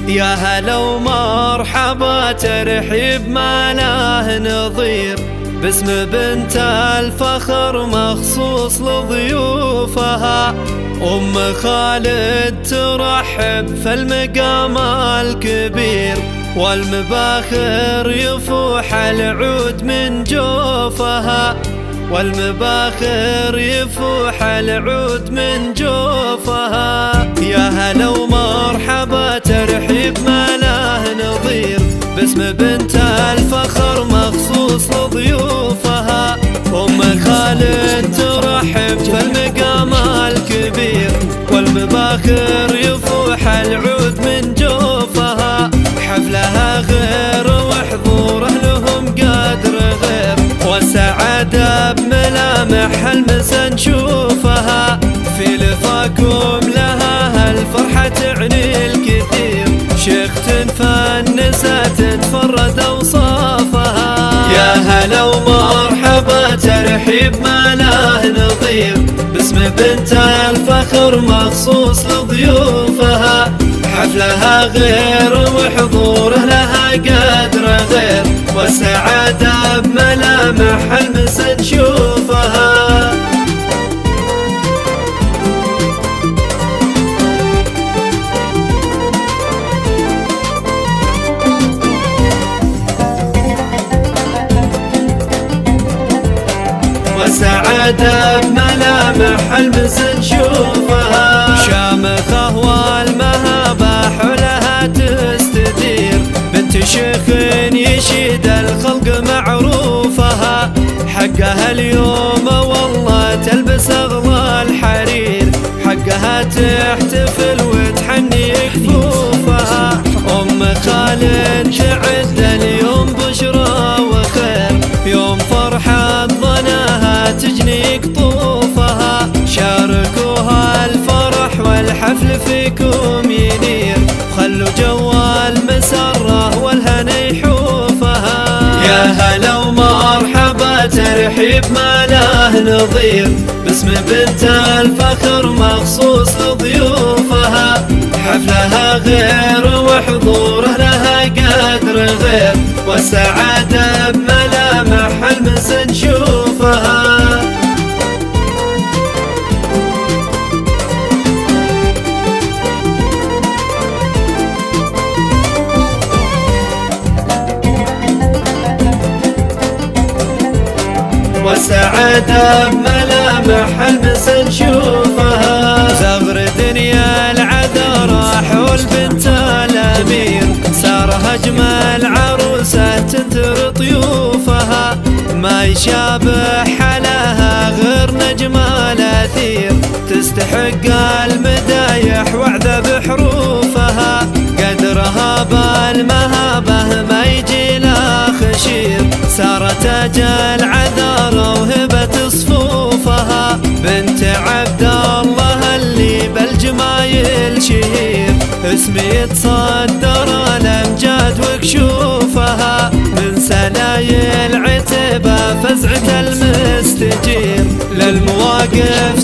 يا هلا ومرحبا ترحيب ما له نظير، باسم بنت الفخر مخصوص لضيوفها. أم خالد ترحب في المقام الكبير، والمباخر يفوح العود من جوفها، والمباخر يفوح العود من جوفها. يا هلا ومرحبا ترحيب ما له نظير، باسم بنت الفخر مخصوص لضيوفها. أم خالد ترحب في المقام الكبير، والمباخر يفوح العود من جوفها. حفلها غير وحضور أهلهم قدر غير، والسعادة بملامح المسا نشوفها. في لفاكم لها هالفرحة تعني الكثير، شيخت فنسة تتفرد أوصافها. يا هلا ومرحبا ترحيب ما له نظير، باسم بنت الفخر مخصوص لضيوفها. حفلها غير وحضوره لها قدر غير، والسعادة بملامح المسا نشوفها. والسعادة بملامح المسا نشوفها. شامخة والمهابة حولها تستدير، بنت شيخ يشيد الخلق معروفها. حقها اليوم والله تلبس أغلى الحرير، حقها تحتفل وتحني كفوفها. أم خالد تعد اليوم بشرى وخير، يوم فرحة ظناها تجني قطوفها. شاركوها الفرح والحفل فيكم ينير، خلوا جو المسرة والهنا يحوفها. يا هلا ومرحبا ترحيب ما له نظير، باسم بنت الفخر مخصوص لضيوفها. حفلها غير وحضوره لها قدر غير، والسعادة بملامح المسا نشوفها. والسعادة بملامح المسا نشوفها. زغر دنيا العذراء حول بنت الأمير، سارها أجمل عروسة تنثر طيوفها. ما يشابه حلاها غير نجم الأثير، تستحق المدايح وعذب بحروفها. قدرها بالمهابة ما يجي لا خشير، سارت أجل عذارى وهبة صفوفها. بنت عبد الله اللي بالجمايل شهير، اسمي يتصدر الأمجاد وكشوفها. من سلايل عتبة فزعة المستجير، للمواقف